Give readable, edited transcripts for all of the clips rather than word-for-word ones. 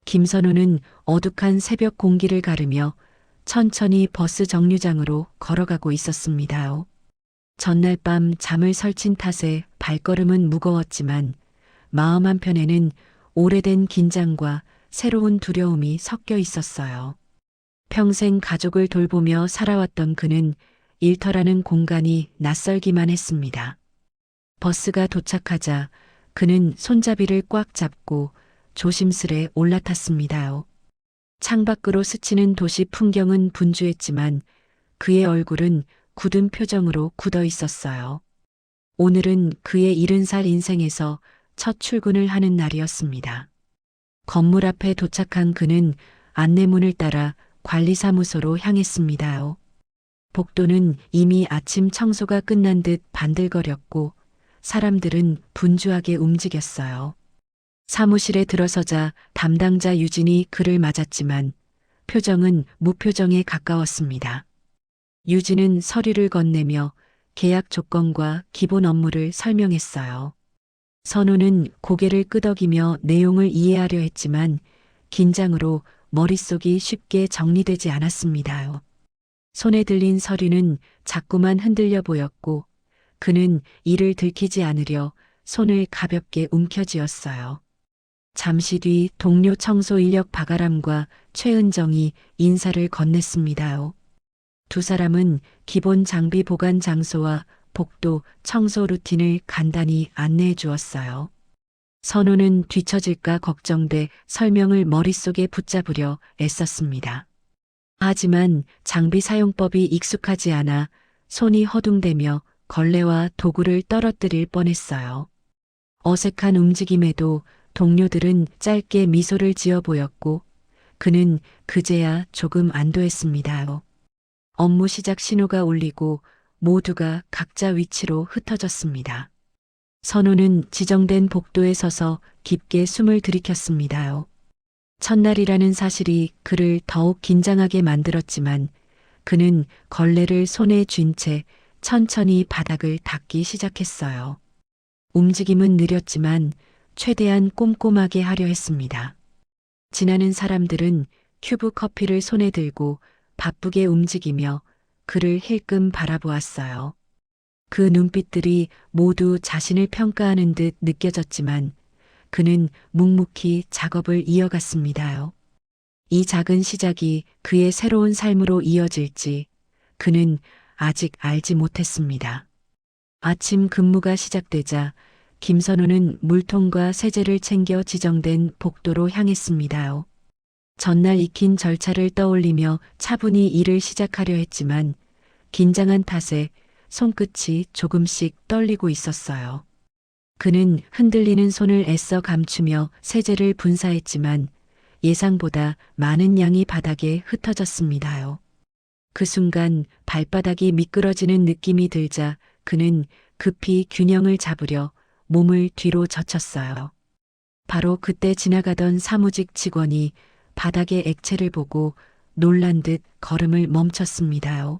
김선우는 어둑한 새벽 공기를 가르며 천천히 버스 정류장으로 걸어가고 있었습니다. 전날 밤 잠을 설친 탓에 발걸음은 무거웠지만 마음 한편에는 오래된 긴장과 새로운 두려움이 섞여 있었어요. 평생 가족을 돌보며 살아왔던 그는 일터라는 공간이 낯설기만 했습니다. 버스가 도착하자 그는 손잡이를 꽉 잡고 조심스레 올라탔습니다. 창밖으로 스치는 도시 풍경은 분주했지만 그의 얼굴은 굳은 표정으로 굳어 있었어요. 오늘은 그의 70살 인생에서 첫 출근을 하는 날이었습니다. 건물 앞에 도착한 그는 안내문을 따라 관리사무소로 향했습니다. 복도는 이미 아침 청소가 끝난 듯 반들거렸고 사람들은 분주하게 움직였어요. 사무실에 들어서자 담당자 유진이 그를 맞았지만 표정은 무표정에 가까웠습니다. 유진은 서류를 건네며 계약 조건과 기본 업무를 설명했어요. 선우는 고개를 끄덕이며 내용을 이해하려 했지만 긴장으로 머릿속이 쉽게 정리되지 않았습니다. 손에 들린 서류는 자꾸만 흔들려 보였고 그는 이를 들키지 않으려 손을 가볍게 움켜쥐었어요. 잠시 뒤 동료 청소 인력 박아람과 최은정이 인사를 건넸습니다. 두 사람은 기본 장비 보관 장소와 복도 청소 루틴을 간단히 안내해 주었어요. 선우는 뒤처질까 걱정돼 설명을 머릿속에 붙잡으려 애썼습니다. 하지만 장비 사용법이 익숙하지 않아 손이 허둥대며 걸레와 도구를 떨어뜨릴 뻔했어요. 어색한 움직임에도 동료들은 짧게 미소를 지어 보였고 그는 그제야 조금 안도했습니다. 업무 시작 신호가 울리고 모두가 각자 위치로 흩어졌습니다. 선우는 지정된 복도에 서서 깊게 숨을 들이켰습니다. 첫날이라는 사실이 그를 더욱 긴장하게 만들었지만 그는 걸레를 손에 쥔 채 천천히 바닥을 닦기 시작했어요. 움직임은 느렸지만 최대한 꼼꼼하게 하려 했습니다. 지나는 사람들은 큐브 커피를 손에 들고 바쁘게 움직이며 그를 힐끔 바라보았어요. 그 눈빛들이 모두 자신을 평가하는 듯 느껴졌지만 그는 묵묵히 작업을 이어갔습니다. 이 작은 시작이 그의 새로운 삶으로 이어질지 그는 아직 알지 못했습니다. 아침 근무가 시작되자 김선우는 물통과 세제를 챙겨 지정된 복도로 향했습니다. 전날 익힌 절차를 떠올리며 차분히 일을 시작하려 했지만 긴장한 탓에 손끝이 조금씩 떨리고 있었어요. 그는 흔들리는 손을 애써 감추며 세제를 분사했지만 예상보다 많은 양이 바닥에 흩어졌습니다. 그 순간 발바닥이 미끄러지는 느낌이 들자 그는 급히 균형을 잡으려 몸을 뒤로 젖혔어요. 바로 그때 지나가던 사무직 직원이 바닥에 액체를 보고 놀란 듯 걸음을 멈췄습니다.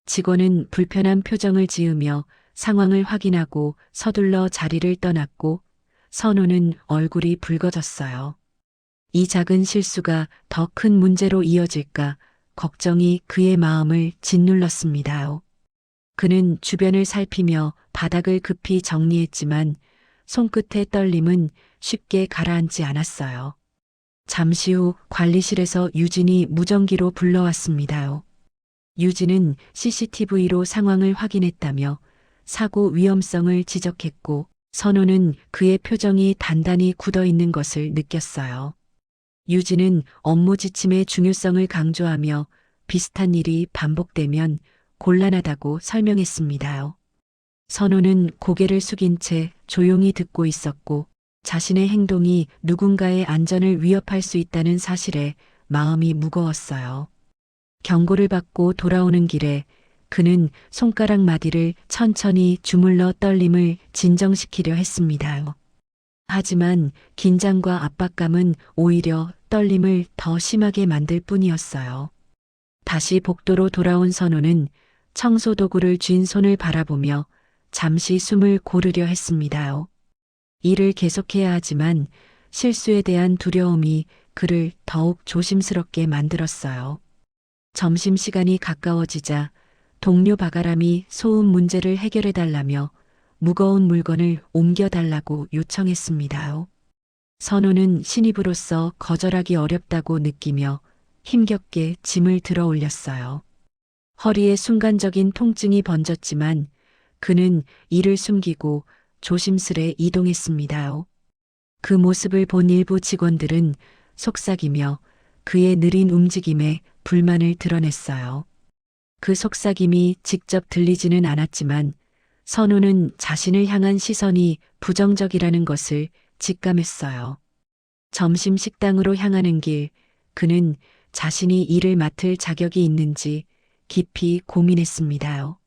직원은 불편한 표정을 지으며 상황을 확인하고 서둘러 자리를 떠났고 선우는 얼굴이 붉어졌어요. 이 작은 실수가 더 큰 문제로 이어질까 걱정이 그의 마음을 짓눌렀습니다. 그는 주변을 살피며 바닥을 급히 정리했지만 손끝의 떨림은 쉽게 가라앉지 않았어요. 잠시 후 관리실에서 유진이 무전기로 불러왔습니다. 유진은 CCTV로 상황을 확인했다며 사고 위험성을 지적했고 선우는 그의 표정이 단단히 굳어 있는 것을 느꼈어요. 유진은 업무 지침의 중요성을 강조하며 비슷한 일이 반복되면 곤란하다고 설명했습니다. 선우는 고개를 숙인 채 조용히 듣고 있었고 자신의 행동이 누군가의 안전을 위협할 수 있다는 사실에 마음이 무거웠어요. 경고를 받고 돌아오는 길에 그는 손가락 마디를 천천히 주물러 떨림을 진정시키려 했습니다. 하지만 긴장과 압박감은 오히려 떨림을 더 심하게 만들 뿐이었어요. 다시 복도로 돌아온 선우는 청소 도구를 쥔 손을 바라보며 잠시 숨을 고르려 했습니다. 일을 계속해야 하지만 실수에 대한 두려움이 그를 더욱 조심스럽게 만들었어요. 점심시간이 가까워지자 동료 박아람이 소음 문제를 해결해달라며 무거운 물건을 옮겨달라고 요청했습니다. 선우는 신입으로서 거절하기 어렵다고 느끼며 힘겹게 짐을 들어 올렸어요. 허리에 순간적인 통증이 번졌지만 그는 이를 숨기고 조심스레 이동했습니다. 그 모습을 본 일부 직원들은 속삭이며 그의 느린 움직임에 불만을 드러냈어요. 그 속삭임이 직접 들리지는 않았지만 선우는 자신을 향한 시선이 부정적이라는 것을 직감했어요. 점심 식당으로 향하는 길, 그는 자신이 일을 맡을 자격이 있는지 깊이 고민했습니다.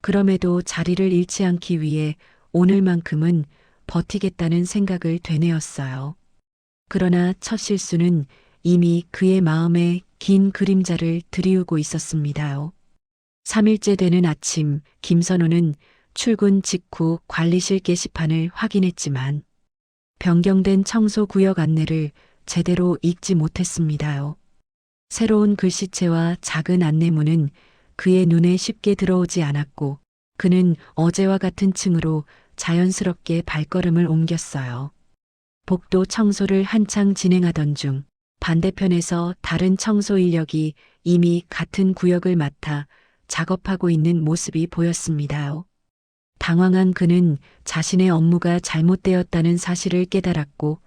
그럼에도 자리를 잃지 않기 위해 오늘만큼은 버티겠다는 생각을 되뇌었어요. 그러나 첫 실수는 이미 그의 마음에 긴 그림자를 드리우고 있었습니다. 3일째 되는 아침, 김선우는 출근 직후 관리실 게시판을 확인했지만 변경된 청소 구역 안내를 제대로 읽지 못했습니다. 새로운 글씨체와 작은 안내문은 그의 눈에 쉽게 들어오지 않았고 그는 어제와 같은 층으로 자연스럽게 발걸음을 옮겼어요. 복도 청소를 한창 진행하던 중 반대편에서 다른 청소 인력이 이미 같은 구역을 맡아 작업하고 있는 모습이 보였습니다. 당황한 그는 자신의 업무가 잘못되었다는 사실을 깨달았고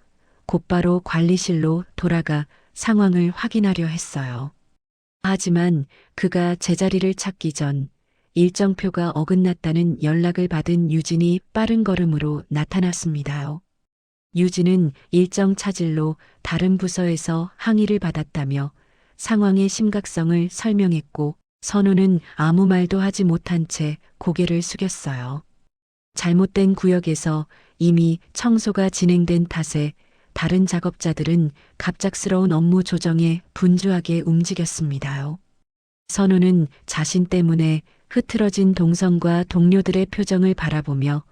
곧바로 관리실로 돌아가 상황을 확인하려 했어요. 하지만 그가 제자리를 찾기 전 일정표가 어긋났다는 연락을 받은 유진이 빠른 걸음으로 나타났습니다. 유진은 일정 차질로 다른 부서에서 항의를 받았다며 상황의 심각성을 설명했고 선우는 아무 말도 하지 못한 채 고개를 숙였어요. 잘못된 구역에서 이미 청소가 진행된 탓에 다른 작업자들은 갑작스러운 업무 조정에 분주하게 움직였습니다. 선우는 자신 때문에 흐트러진 동선과 동료들의 표정을 바라보며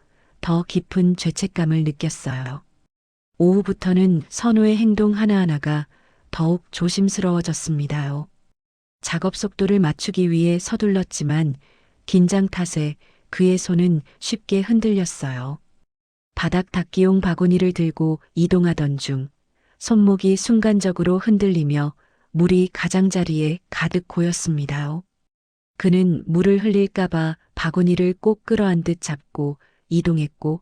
더 깊은 죄책감을 느꼈어요. 오후부터는 선우의 행동 하나하나가 더욱 조심스러워졌습니다. 작업 속도를 맞추기 위해 서둘렀지만 긴장 탓에 그의 손은 쉽게 흔들렸어요. 바닥 닦기용 바구니를 들고 이동하던 중 손목이 순간적으로 흔들리며 물이 가장자리에 가득 고였습니다. 그는 물을 흘릴까봐 바구니를 꼭 끌어안듯 잡고 이동했고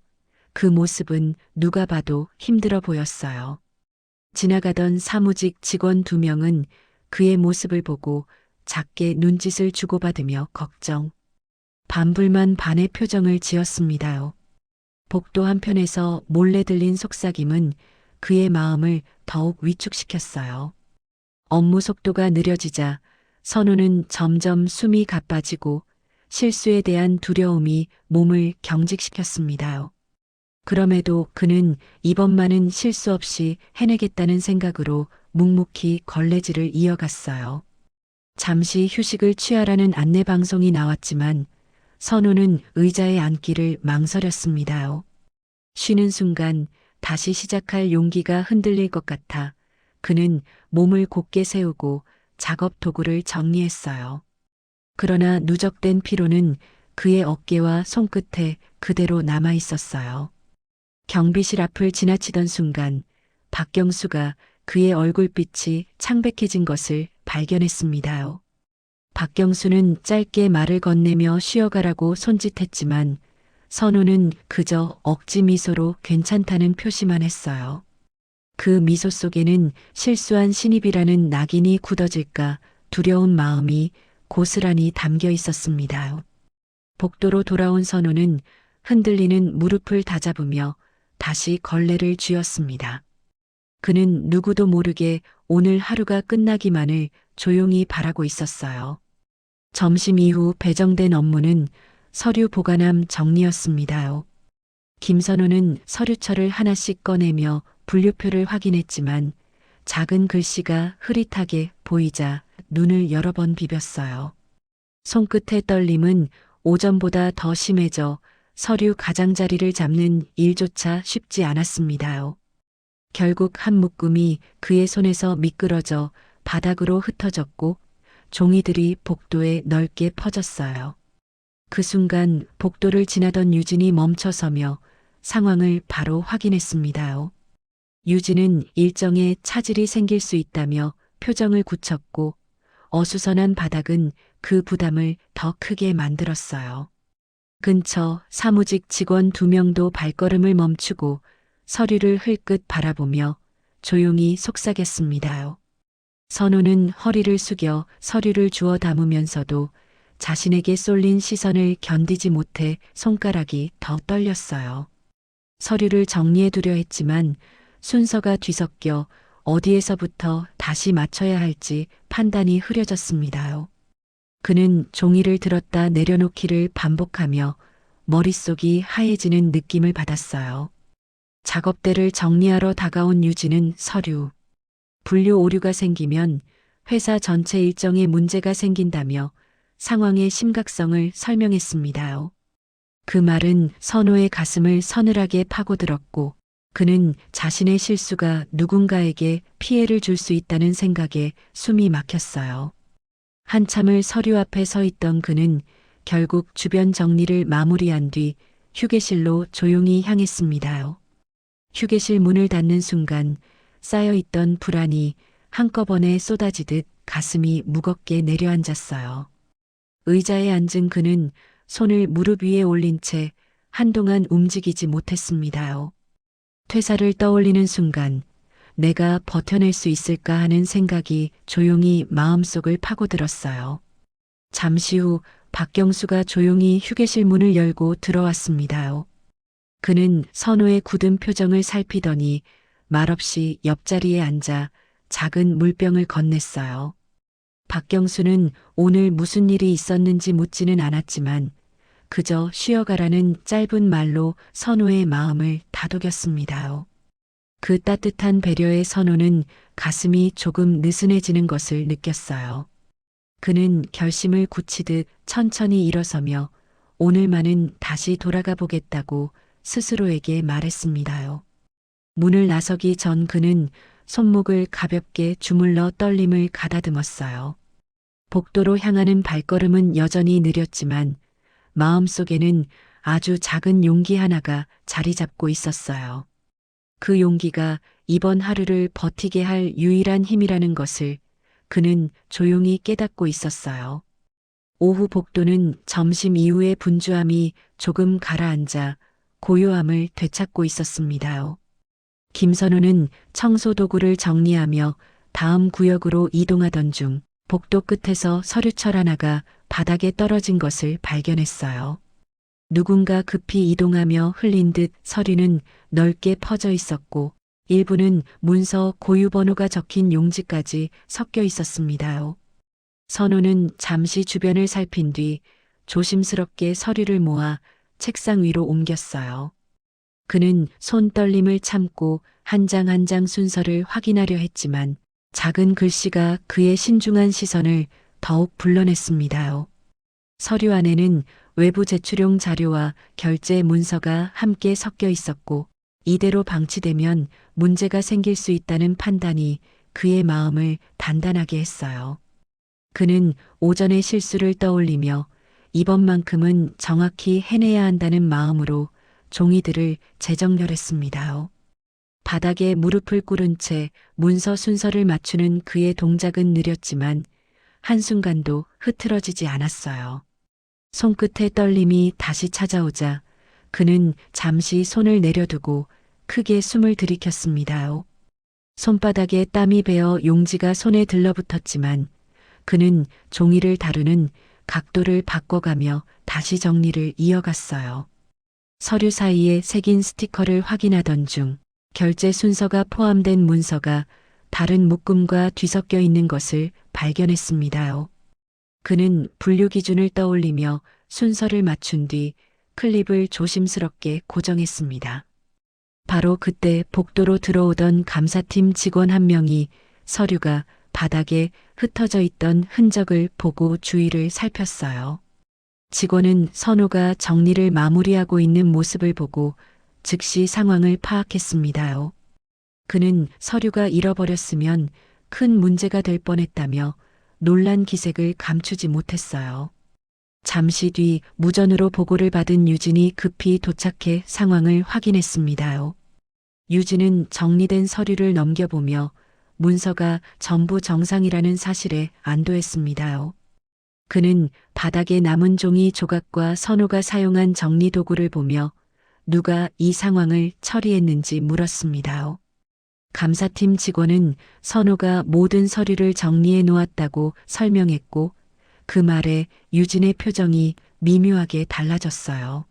그 모습은 누가 봐도 힘들어 보였어요. 지나가던 사무직 직원 2명은 그의 모습을 보고 작게 눈짓을 주고받으며 걱정, 반불만 반의 표정을 지었습니다. 복도 한편에서 몰래 들린 속삭임은 그의 마음을 더욱 위축시켰어요. 업무 속도가 느려지자 선우는 점점 숨이 가빠지고 실수에 대한 두려움이 몸을 경직시켰습니다. 그럼에도 그는 이번만은 실수 없이 해내겠다는 생각으로 묵묵히 걸레질을 이어갔어요. 잠시 휴식을 취하라는 안내방송이 나왔지만 선우는 의자에 앉기를 망설였습니다. 쉬는 순간 다시 시작할 용기가 흔들릴 것 같아 그는 몸을 곧게 세우고 작업 도구를 정리했어요. 그러나 누적된 피로는 그의 어깨와 손끝에 그대로 남아 있었어요. 경비실 앞을 지나치던 순간 박경수가 그의 얼굴빛이 창백해진 것을 발견했습니다. 박경수는 짧게 말을 건네며 쉬어가라고 손짓했지만 선우는 그저 억지 미소로 괜찮다는 표시만 했어요. 그 미소 속에는 실수한 신입이라는 낙인이 굳어질까 두려운 마음이 고스란히 담겨 있었습니다. 복도로 돌아온 선우는 흔들리는 무릎을 다잡으며 다시 걸레를 쥐었습니다. 그는 누구도 모르게 오늘 하루가 끝나기만을 조용히 바라고 있었어요. 점심 이후 배정된 업무는 서류 보관함 정리였습니다. 김선우는 서류철을 하나씩 꺼내며 분류표를 확인했지만 작은 글씨가 흐릿하게 보이자 눈을 여러 번 비볐어요. 손끝의 떨림은 오전보다 더 심해져 서류 가장자리를 잡는 일조차 쉽지 않았습니다. 결국 한 묶음이 그의 손에서 미끄러져 바닥으로 흩어졌고 종이들이 복도에 넓게 퍼졌어요. 그 순간 복도를 지나던 유진이 멈춰서며 상황을 바로 확인했습니다요. 유진은 일정에 차질이 생길 수 있다며 표정을 굳혔고 어수선한 바닥은 그 부담을 더 크게 만들었어요. 근처 사무직 직원 2명도 발걸음을 멈추고 서류를 흘끗 바라보며 조용히 속삭였습니다요. 선우는 허리를 숙여 서류를 주워 담으면서도 자신에게 쏠린 시선을 견디지 못해 손가락이 더 떨렸어요. 서류를 정리해 두려 했지만 순서가 뒤섞여 어디에서부터 다시 맞춰야 할지 판단이 흐려졌습니다요. 그는 종이를 들었다 내려놓기를 반복하며 머릿속이 하얘지는 느낌을 받았어요. 작업대를 정리하러 다가온 유진은 서류, 분류 오류가 생기면 회사 전체 일정에 문제가 생긴다며 상황의 심각성을 설명했습니다요. 그 말은 선호의 가슴을 서늘하게 파고들었고 그는 자신의 실수가 누군가에게 피해를 줄 수 있다는 생각에 숨이 막혔어요. 한참을 서류 앞에 서 있던 그는 결국 주변 정리를 마무리한 뒤 휴게실로 조용히 향했습니다요. 휴게실 문을 닫는 순간 쌓여있던 불안이 한꺼번에 쏟아지듯 가슴이 무겁게 내려앉았어요. 의자에 앉은 그는 손을 무릎 위에 올린 채 한동안 움직이지 못했습니다요. 퇴사를 떠올리는 순간 내가 버텨낼 수 있을까 하는 생각이 조용히 마음속을 파고들었어요. 잠시 후 박경수가 조용히 휴게실 문을 열고 들어왔습니다요. 그는 선호의 굳은 표정을 살피더니 말없이 옆자리에 앉아 작은 물병을 건넸어요. 박경수는 오늘 무슨 일이 있었는지 묻지는 않았지만 그저 쉬어가라는 짧은 말로 선호의 마음을 다독였습니다요. 그 따뜻한 배려의 선호는 가슴이 조금 느슨해지는 것을 느꼈어요. 그는 결심을 굳히듯 천천히 일어서며 오늘만은 다시 돌아가 보겠다고 스스로에게 말했습니다요. 문을 나서기 전 그는 손목을 가볍게 주물러 떨림을 가다듬었어요. 복도로 향하는 발걸음은 여전히 느렸지만 마음속에는 아주 작은 용기 하나가 자리 잡고 있었어요. 그 용기가 이번 하루를 버티게 할 유일한 힘이라는 것을 그는 조용히 깨닫고 있었어요. 오후 복도는 점심 이후의 분주함이 조금 가라앉아 고요함을 되찾고 있었습니다요. 김선우는 청소 도구를 정리하며 다음 구역으로 이동하던 중 복도 끝에서 서류철 하나가 바닥에 떨어진 것을 발견했어요. 누군가 급히 이동하며 흘린 듯 서류는 넓게 퍼져 있었고 일부는 문서 고유 번호가 적힌 용지까지 섞여 있었습니다요. 선우는 잠시 주변을 살핀 뒤 조심스럽게 서류를 모아 책상 위로 옮겼어요. 그는 손떨림을 참고 한 장 한 장 순서를 확인하려 했지만 작은 글씨가 그의 신중한 시선을 더욱 불러냈습니다요. 서류 안에는 외부 제출용 자료와 결제 문서가 함께 섞여 있었고 이대로 방치되면 문제가 생길 수 있다는 판단이 그의 마음을 단단하게 했어요. 그는 오전의 실수를 떠올리며 이번만큼은 정확히 해내야 한다는 마음으로 종이들을 재정렬했습니다요. 바닥에 무릎을 꿇은 채 문서 순서를 맞추는 그의 동작은 느렸지만 한순간도 흐트러지지 않았어요. 손끝의 떨림이 다시 찾아오자 그는 잠시 손을 내려두고 크게 숨을 들이켰습니다요. 손바닥에 땀이 배어 용지가 손에 들러붙었지만 그는 종이를 다루는 각도를 바꿔가며 다시 정리를 이어갔어요. 서류 사이에 새긴 스티커를 확인하던 중 결제 순서가 포함된 문서가 다른 묶음과 뒤섞여 있는 것을 발견했습니다요. 그는 분류 기준을 떠올리며 순서를 맞춘 뒤 클립을 조심스럽게 고정했습니다. 바로 그때 복도로 들어오던 감사팀 직원 한 명이 서류가 바닥에 흩어져 있던 흔적을 보고 주위를 살폈어요. 직원은 선우가 정리를 마무리하고 있는 모습을 보고 즉시 상황을 파악했습니다요. 그는 서류가 잃어버렸으면 큰 문제가 될 뻔했다며 놀란 기색을 감추지 못했어요. 잠시 뒤 무전으로 보고를 받은 유진이 급히 도착해 상황을 확인했습니다요. 유진은 정리된 서류를 넘겨보며 문서가 전부 정상이라는 사실에 안도했습니다요. 그는 바닥에 남은 종이 조각과 선호가 사용한 정리 도구를 보며 누가 이 상황을 처리했는지 물었습니다요. 감사팀 직원은 선호가 모든 서류를 정리해 놓았다고 설명했고 그 말에 유진의 표정이 미묘하게 달라졌어요.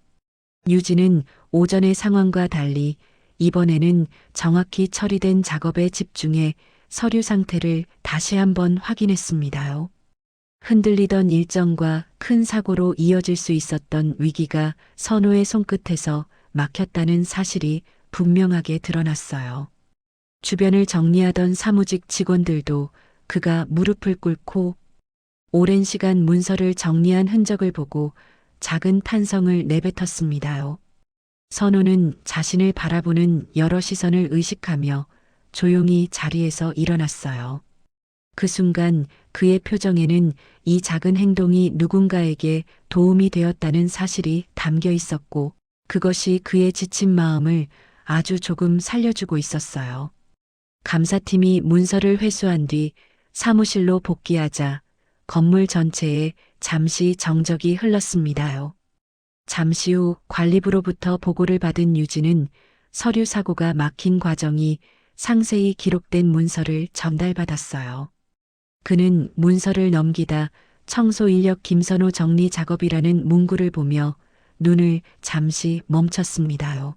유진은 오전의 상황과 달리 이번에는 정확히 처리된 작업에 집중해 서류 상태를 다시 한번 확인했습니다요. 흔들리던 일정과 큰 사고로 이어질 수 있었던 위기가 선호의 손끝에서 막혔다는 사실이 분명하게 드러났어요. 주변을 정리하던 사무직 직원들도 그가 무릎을 꿇고 오랜 시간 문서를 정리한 흔적을 보고 작은 탄성을 내뱉었습니다요. 선호는 자신을 바라보는 여러 시선을 의식하며 조용히 자리에서 일어났어요. 그 순간 그의 표정에는 이 작은 행동이 누군가에게 도움이 되었다는 사실이 담겨 있었고 그것이 그의 지친 마음을 아주 조금 살려주고 있었어요. 감사팀이 문서를 회수한 뒤 사무실로 복귀하자 건물 전체에 잠시 정적이 흘렀습니다요. 잠시 후 관리부로부터 보고를 받은 유진은 서류 사고가 막힌 과정이 상세히 기록된 문서를 전달받았어요. 그는 문서를 넘기다 청소 인력 김선호 정리 작업이라는 문구를 보며 눈을 잠시 멈췄습니다요.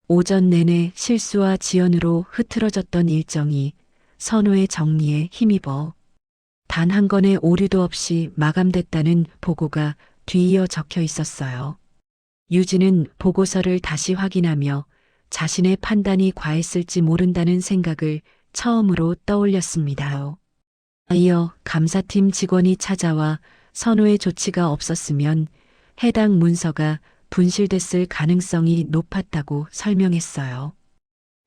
오전 내내 실수와 지연으로 흐트러졌던 일정이 선호의 정리에 힘입어 단 한 건의 오류도 없이 마감됐다는 보고가 뒤이어 적혀 있었어요. 유진은 보고서를 다시 확인하며 자신의 판단이 과했을지 모른다는 생각을 처음으로 떠올렸습니다요. 이어 감사팀 직원이 찾아와 선호의 조치가 없었으면 해당 문서가 분실됐을 가능성이 높았다고 설명했어요.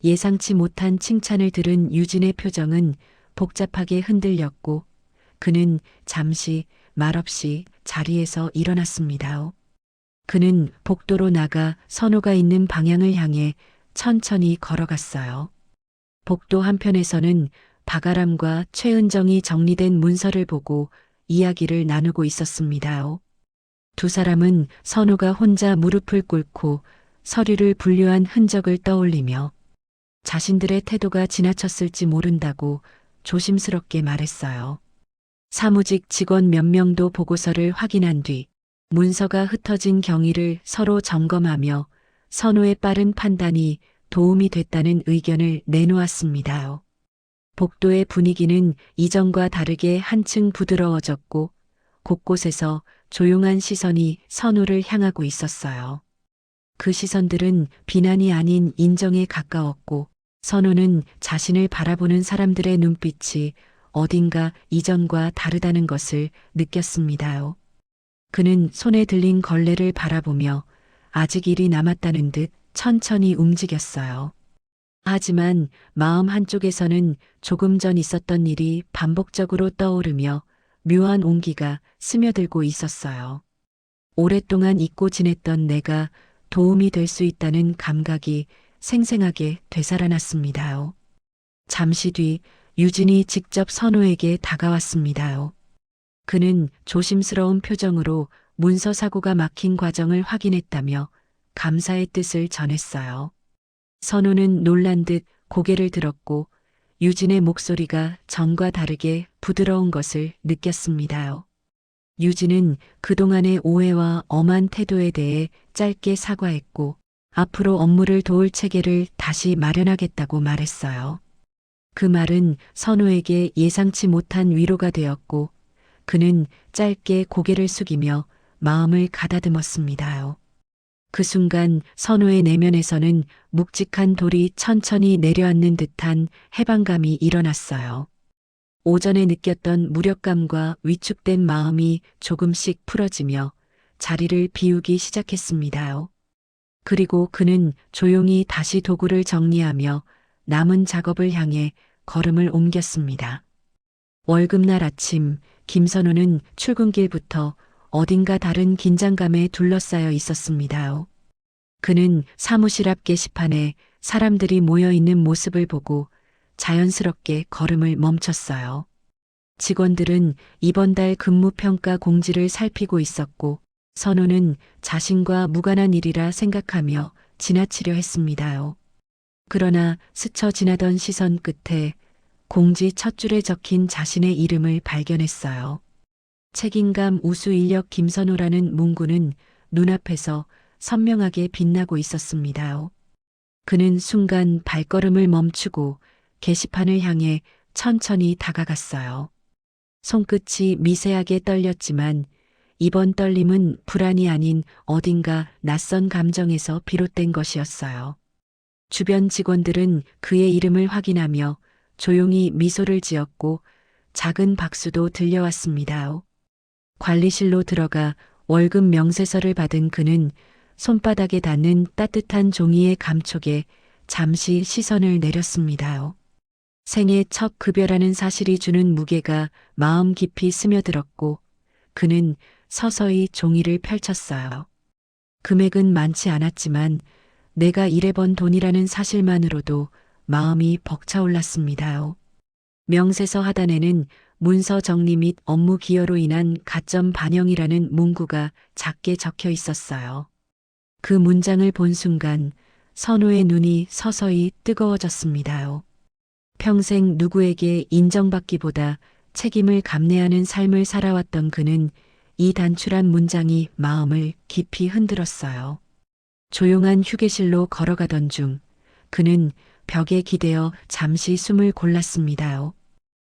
예상치 못한 칭찬을 들은 유진의 표정은 복잡하게 흔들렸고 그는 잠시 말없이 자리에서 일어났습니다. 그는 복도로 나가 선호가 있는 방향을 향해 천천히 걸어갔어요. 복도 한편에서는 박아람과 최은정이 정리된 문서를 보고 이야기를 나누고 있었습니다. 두 사람은 선호가 혼자 무릎을 꿇고 서류를 분류한 흔적을 떠올리며 자신들의 태도가 지나쳤을지 모른다고 조심스럽게 말했어요. 사무직 직원 몇 명도 보고서를 확인한 뒤 문서가 흩어진 경위를 서로 점검하며 선호의 빠른 판단이 도움이 됐다는 의견을 내놓았습니다. 복도의 분위기는 이전과 다르게 한층 부드러워졌고 곳곳에서 조용한 시선이 선호를 향하고 있었어요. 그 시선들은 비난이 아닌 인정에 가까웠고 선호는 자신을 바라보는 사람들의 눈빛이 어딘가 이전과 다르다는 것을 느꼈습니다요. 그는 손에 들린 걸레를 바라보며 아직 일이 남았다는 듯 천천히 움직였어요. 하지만 마음 한쪽에서는 조금 전 있었던 일이 반복적으로 떠오르며 묘한 온기가 스며들고 있었어요. 오랫동안 잊고 지냈던 내가 도움이 될 수 있다는 감각이 생생하게 되살아났습니다요. 잠시 뒤 유진이 직접 선호에게 다가왔습니다요. 그는 조심스러운 표정으로 문서 사고가 막힌 과정을 확인했다며 감사의 뜻을 전했어요. 선호는 놀란 듯 고개를 들었고 유진의 목소리가 전과 다르게 부드러운 것을 느꼈습니다요. 유진은 그동안의 오해와 엄한 태도에 대해 짧게 사과했고 앞으로 업무를 도울 체계를 다시 마련하겠다고 말했어요. 그 말은 선호에게 예상치 못한 위로가 되었고 그는 짧게 고개를 숙이며 마음을 가다듬었습니다요. 그 순간 선호의 내면에서는 묵직한 돌이 천천히 내려앉는 듯한 해방감이 일어났어요. 오전에 느꼈던 무력감과 위축된 마음이 조금씩 풀어지며 자리를 비우기 시작했습니다요. 그리고 그는 조용히 다시 도구를 정리하며 남은 작업을 향해 걸음을 옮겼습니다. 월급날 아침, 김선호는 출근길부터 어딘가 다른 긴장감에 둘러싸여 있었습니다. 그는 사무실 앞 게시판에 사람들이 모여 있는 모습을 보고 자연스럽게 걸음을 멈췄어요. 직원들은 이번 달 근무평가 공지를 살피고 있었고, 선호는 자신과 무관한 일이라 생각하며 지나치려 했습니다요. 그러나 스쳐 지나던 시선 끝에 공지 첫 줄에 적힌 자신의 이름을 발견했어요. 책임감 우수 인력 김선호라는 문구는 눈앞에서 선명하게 빛나고 있었습니다. 그는 순간 발걸음을 멈추고 게시판을 향해 천천히 다가갔어요. 손끝이 미세하게 떨렸지만 이번 떨림은 불안이 아닌 어딘가 낯선 감정에서 비롯된 것이었어요. 주변 직원들은 그의 이름을 확인하며 조용히 미소를 지었고 작은 박수도 들려왔습니다. 관리실로 들어가 월급 명세서를 받은 그는 손바닥에 닿는 따뜻한 종이의 감촉에 잠시 시선을 내렸습니다. 생애 첫 급여라는 사실이 주는 무게가 마음 깊이 스며들었고 그는 서서히 종이를 펼쳤어요. 금액은 많지 않았지만 내가 일해번 돈이라는 사실만으로도 마음이 벅차올랐습니다. 명세서 하단에는 문서 정리 및 업무 기여로 인한 가점 반영이라는 문구가 작게 적혀 있었어요. 그 문장을 본 순간 선호의 눈이 서서히 뜨거워졌습니다. 평생 누구에게 인정받기보다 책임을 감내하는 삶을 살아왔던 그는 이 단출한 문장이 마음을 깊이 흔들었어요. 조용한 휴게실로 걸어가던 중 그는 벽에 기대어 잠시 숨을 골랐습니다.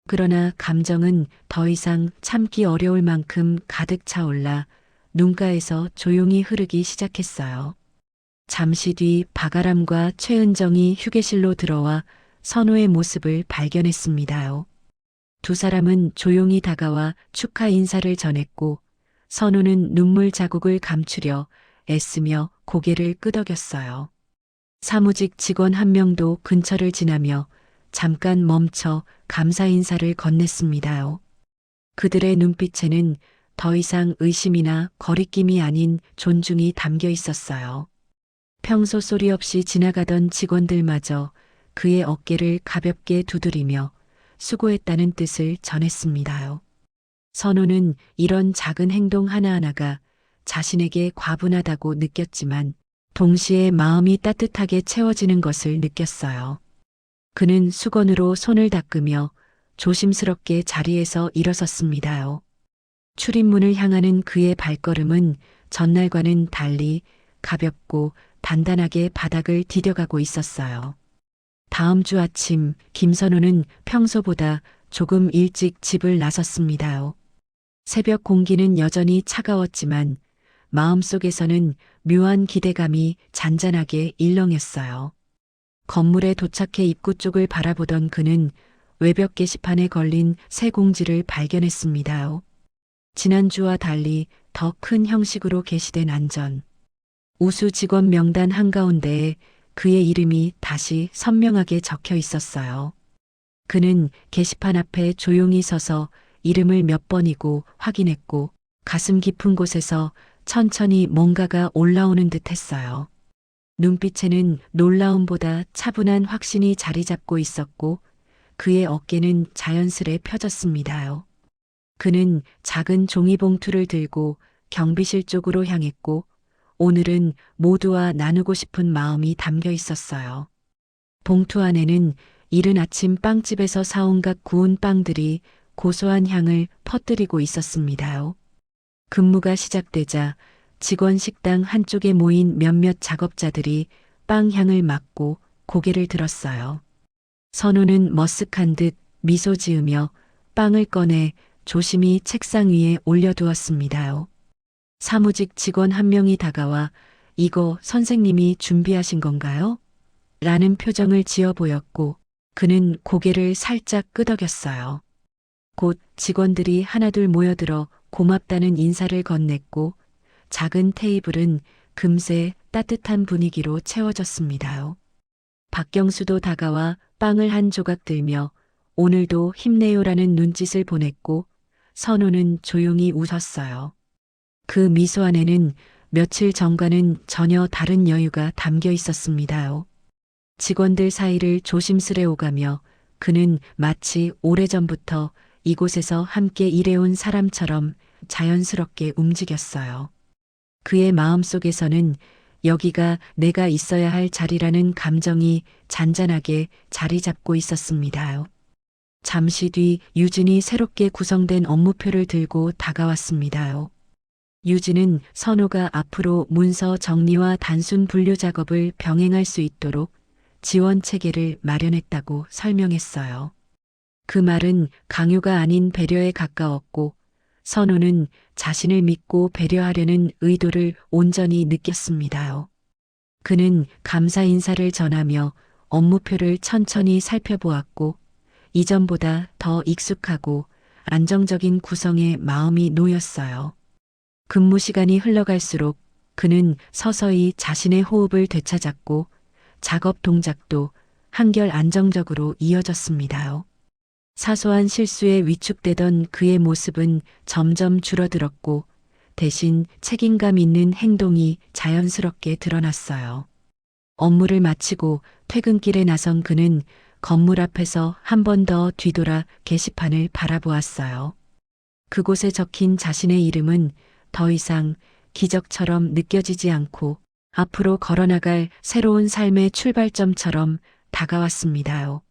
그러나 감정은 더 이상 참기 어려울 만큼 가득 차올라 눈가에서 조용히 흐르기 시작했어요. 잠시 뒤 박아람과 최은정이 휴게실로 들어와 선호의 모습을 발견했습니다. 두 사람은 조용히 다가와 축하 인사를 전했고 선호는 눈물 자국을 감추려 애쓰며 고개를 끄덕였어요. 사무직 직원 한 명도 근처를 지나며 잠깐 멈춰 감사 인사를 건넸습니다. 그들의 눈빛에는 더 이상 의심이나 거리낌이 아닌 존중이 담겨 있었어요. 평소 소리 없이 지나가던 직원들마저 그의 어깨를 가볍게 두드리며 수고했다는 뜻을 전했습니다. 선호는 이런 작은 행동 하나하나가 자신에게 과분하다고 느꼈지만 동시에 마음이 따뜻하게 채워지는 것을 느꼈어요. 그는 수건으로 손을 닦으며 조심스럽게 자리에서 일어섰습니다. 출입문을 향하는 그의 발걸음은 전날과는 달리 가볍고 단단하게 바닥을 디뎌가고 있었어요. 다음 주 아침 김선호는 평소보다 조금 일찍 집을 나섰습니다. 새벽 공기는 여전히 차가웠지만 마음속에서는 묘한 기대감이 잔잔하게 일렁였어요. 건물에 도착해 입구 쪽을 바라보던 그는 외벽 게시판에 걸린 새 공지를 발견했습니다. 지난주와 달리 더 큰 형식으로 게시된 안전. 우수 직원 명단 한가운데에 그의 이름이 다시 선명하게 적혀 있었어요. 그는 게시판 앞에 조용히 서서 이름을 몇 번이고 확인했고 가슴 깊은 곳에서 천천히 뭔가가 올라오는 듯 했어요. 눈빛에는 놀라움보다 차분한 확신이 자리 잡고 있었고 그의 어깨는 자연스레 펴졌습니다. 그는 작은 종이봉투를 들고 경비실 쪽으로 향했고 오늘은 모두와 나누고 싶은 마음이 담겨 있었어요. 봉투 안에는 이른 아침 빵집에서 사온 각 구운 빵들이 고소한 향을 퍼뜨리고 있었습니다. 근무가 시작되자 직원 식당 한쪽에 모인 몇몇 작업자들이 빵 향을 맡고 고개를 들었어요. 선우는 머쓱한 듯 미소 지으며 빵을 꺼내 조심히 책상 위에 올려두었습니다. 사무직 직원 한 명이 다가와 이거 선생님이 준비하신 건가요? 라는 표정을 지어 보였고 그는 고개를 살짝 끄덕였어요. 곧 직원들이 하나둘 모여들어 고맙다는 인사를 건넸고 작은 테이블은 금세 따뜻한 분위기로 채워졌습니다. 박경수도 다가와 빵을 한 조각 들며 오늘도 힘내요라는 눈짓을 보냈고 선우는 조용히 웃었어요. 그 미소 안에는 며칠 전과는 전혀 다른 여유가 담겨 있었습니다. 직원들 사이를 조심스레 오가며 그는 마치 오래전부터 이곳에서 함께 일해온 사람처럼 자연스럽게 움직였어요. 그의 마음속에서는 여기가 내가 있어야 할 자리라는 감정이 잔잔하게 자리 잡고 있었습니다. 잠시 뒤 유진이 새롭게 구성된 업무표를 들고 다가왔습니다. 유진은 선우가 앞으로 문서 정리와 단순 분류 작업을 병행할 수 있도록 지원 체계를 마련했다고 설명했어요. 그 말은 강요가 아닌 배려에 가까웠고 선우는 자신을 믿고 배려하려는 의도를 온전히 느꼈습니다. 그는 감사 인사를 전하며 업무표를 천천히 살펴보았고 이전보다 더 익숙하고 안정적인 구성에 마음이 놓였어요. 근무 시간이 흘러갈수록 그는 서서히 자신의 호흡을 되찾았고 작업 동작도 한결 안정적으로 이어졌습니다. 사소한 실수에 위축되던 그의 모습은 점점 줄어들었고 대신 책임감 있는 행동이 자연스럽게 드러났어요. 업무를 마치고 퇴근길에 나선 그는 건물 앞에서 한 번 더 뒤돌아 게시판을 바라보았어요. 그곳에 적힌 자신의 이름은 더 이상 기적처럼 느껴지지 않고 앞으로 걸어나갈 새로운 삶의 출발점처럼 다가왔습니다.